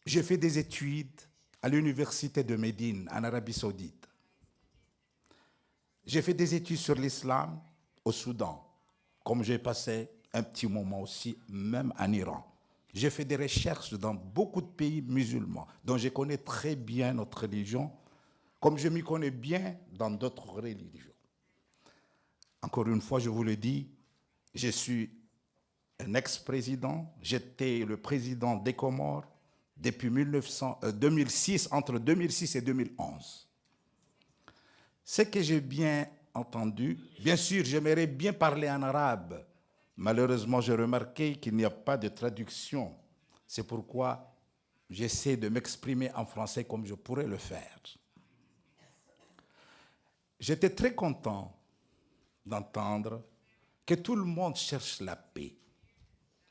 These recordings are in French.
J'ai fait des études à l'université de Médine, en Arabie Saoudite. J'ai fait des études sur l'islam au Soudan, comme j'ai passé un petit moment aussi, même en Iran. J'ai fait des recherches dans beaucoup de pays musulmans, dont je connais très bien notre religion, comme je m'y connais bien dans d'autres religions. Encore une fois, je vous le dis, je suis un ex-président, j'étais le président des Comores depuis 2006, entre 2006 et 2011. Ce que j'ai bien entendu, bien sûr, j'aimerais bien parler en arabe. Malheureusement, j'ai remarqué qu'il n'y a pas de traduction. C'est pourquoi j'essaie de m'exprimer en français comme je pourrais le faire. J'étais très content d'entendre que tout le monde cherche la paix.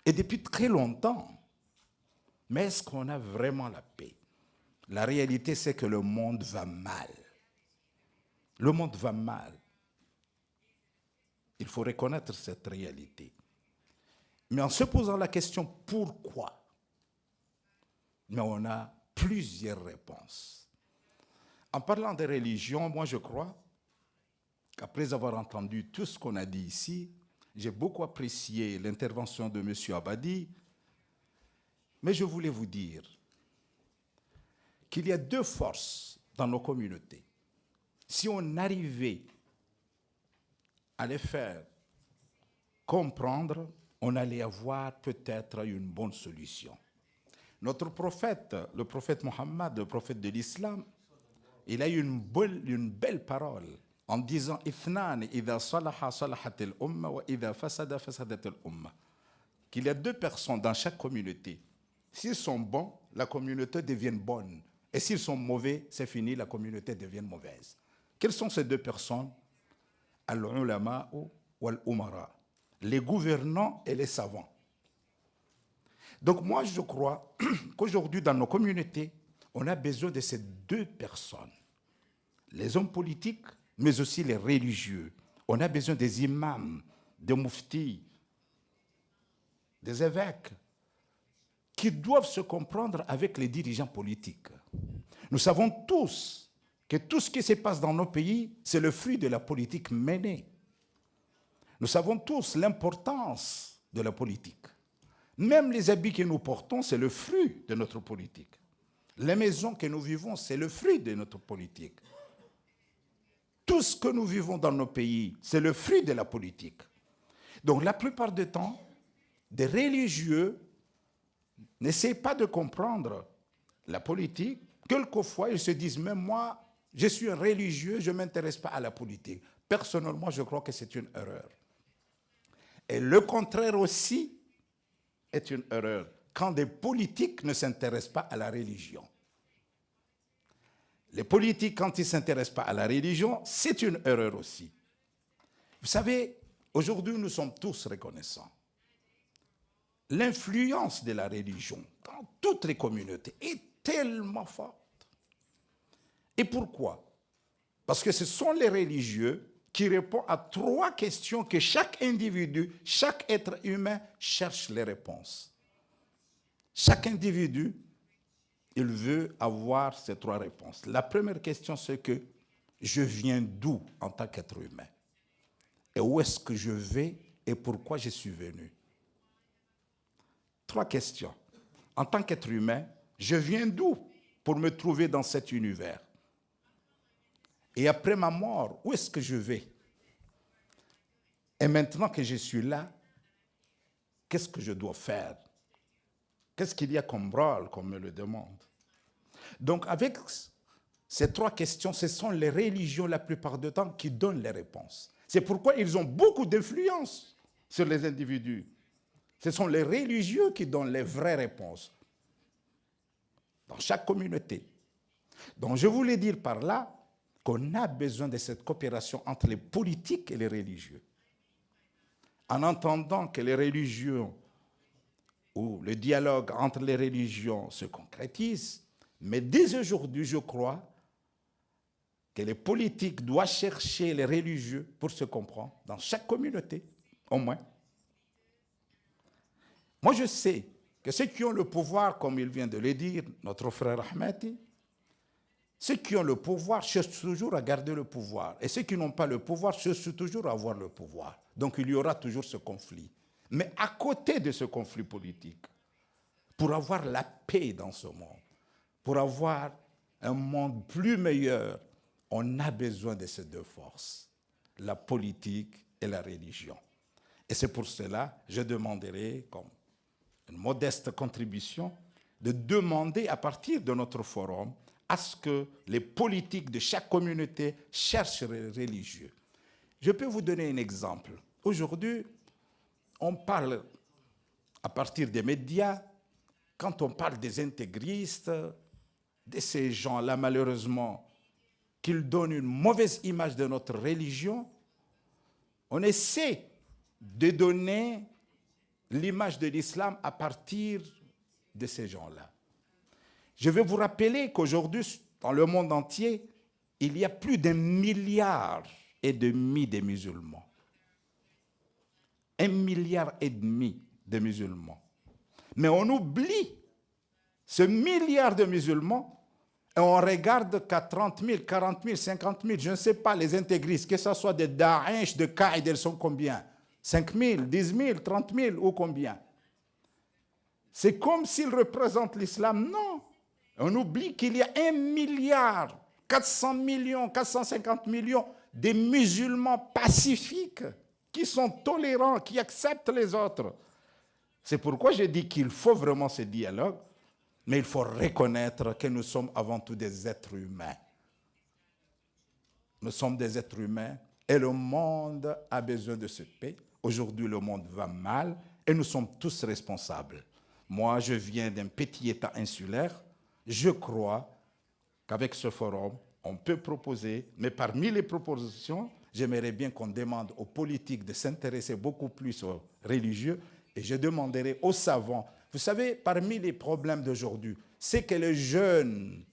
Et depuis très longtemps. Mais est-ce qu'on a vraiment la paix? La réalité, c'est que le monde va mal. Le monde va mal. Il faut reconnaître cette réalité. Mais en se posant la question pourquoi, mais on a plusieurs réponses. En parlant de religion, moi je crois qu'après avoir entendu tout ce qu'on a dit ici, j'ai beaucoup apprécié l'intervention de M. Abadi, mais je voulais vous dire qu'il y a deux forces dans nos communautés. Si on arrivait à les faire comprendre, on allait avoir peut-être une bonne solution. Notre prophète, le prophète Mohammed, le prophète de l'islam, il a eu une belle parole en disant Ifnan idha salaha salahat al-umma wa idha fasada fasadat al-umma. Qu'il y a deux personnes dans chaque communauté. S'ils sont bons, la communauté devient bonne. Et s'ils sont mauvais, c'est fini, la communauté devient mauvaise. Quelles sont ces deux personnes? Al-ulama wal-umara. Les gouvernants et les savants. Donc moi, je crois qu'aujourd'hui, dans nos communautés, on a besoin de ces deux personnes. Les hommes politiques, mais aussi les religieux. On a besoin des imams, des mouftis, des évêques, qui doivent se comprendre avec les dirigeants politiques. Nous savons tous que tout ce qui se passe dans nos pays, c'est le fruit de la politique menée. Nous savons tous l'importance de la politique. Même les habits que nous portons, c'est le fruit de notre politique. Les maisons que nous vivons, c'est le fruit de notre politique. Tout ce que nous vivons dans nos pays, c'est le fruit de la politique. Donc la plupart du temps, des religieux n'essayent pas de comprendre la politique. Quelquefois, ils se disent, même moi, je suis un religieux, je ne m'intéresse pas à la politique. Personnellement, je crois que c'est une erreur. Et le contraire aussi est une erreur, quand des politiques ne s'intéressent pas à la religion. Les politiques, quand ils ne s'intéressent pas à la religion, c'est une erreur aussi. Vous savez, aujourd'hui, nous sommes tous reconnaissants. L'influence de la religion dans toutes les communautés est tellement forte. Et pourquoi? Parce que ce sont les religieux qui répondent à trois questions que chaque individu, chaque être humain cherche les réponses. Chaque individu, il veut avoir ces trois réponses. La première question, c'est que je viens d'où en tant qu'être humain? Et où est-ce que je vais et pourquoi je suis venu? Trois questions. En tant qu'être humain, je viens d'où pour me trouver dans cet univers? Et après ma mort, où est-ce que je vais? Et maintenant que je suis là, qu'est-ce que je dois faire? Qu'est-ce qu'il y a comme rôle qu'on me le demande? Donc avec ces trois questions, ce sont les religions la plupart du temps qui donnent les réponses. C'est pourquoi ils ont beaucoup d'influence sur les individus. Ce sont les religieux qui donnent les vraies réponses dans chaque communauté. Donc je voulais dire par là qu'on a besoin de cette coopération entre les politiques et les religieux. En entendant que les religieux ou le dialogue entre les religions se concrétise, mais dès aujourd'hui, je crois que les politiques doivent chercher les religieux pour se comprendre dans chaque communauté, au moins. Moi, je sais que ceux qui ont le pouvoir, comme il vient de le dire, notre frère Ahmedi, ceux qui ont le pouvoir cherchent toujours à garder le pouvoir. Et ceux qui n'ont pas le pouvoir cherchent toujours à avoir le pouvoir. Donc il y aura toujours ce conflit. Mais à côté de ce conflit politique, pour avoir la paix dans ce monde, pour avoir un monde plus meilleur, on a besoin de ces deux forces, la politique et la religion. Et c'est pour cela que je demanderai, comme une modeste contribution, de demander à partir de notre forum à ce que les politiques de chaque communauté cherchent les religieux. Je peux vous donner un exemple. Aujourd'hui, on parle à partir des médias, quand on parle des intégristes, de ces gens-là, malheureusement, qu'ils donnent une mauvaise image de notre religion, on essaie de donner l'image de l'islam à partir de ces gens-là. Je vais vous rappeler qu'aujourd'hui, dans le monde entier, il y a plus d'1,5 milliard de musulmans. 1,5 milliard de musulmans. Mais on oublie ce milliard de musulmans et on regarde qu'à 30 000, 40 000, 50 000, je ne sais pas, les intégristes, que ce soit de Daesh, de Qaïd, ils sont combien? 5 000, 10 000, 30 000 ou combien? C'est comme s'ils représentent l'islam. Non. On oublie qu'il y a 1 milliard, 400 millions, 450 millions de musulmans pacifiques qui sont tolérants, qui acceptent les autres. C'est pourquoi je dis qu'il faut vraiment ce dialogue, mais il faut reconnaître que nous sommes avant tout des êtres humains. Nous sommes des êtres humains et le monde a besoin de cette paix. Aujourd'hui, le monde va mal et nous sommes tous responsables. Moi, je viens d'un petit État insulaire. Je crois qu'avec ce forum, on peut proposer, mais parmi les propositions, j'aimerais bien qu'on demande aux politiques de s'intéresser beaucoup plus aux religieux et je demanderai aux savants. Vous savez, parmi les problèmes d'aujourd'hui, c'est que les jeunes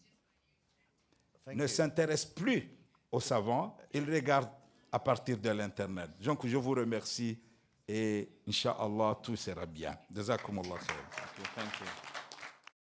ne s'intéressent plus aux savants, ils regardent à partir de l'Internet. Donc, je vous remercie et Inch'Allah, tout sera bien. Jazakumullah khair. Thank you.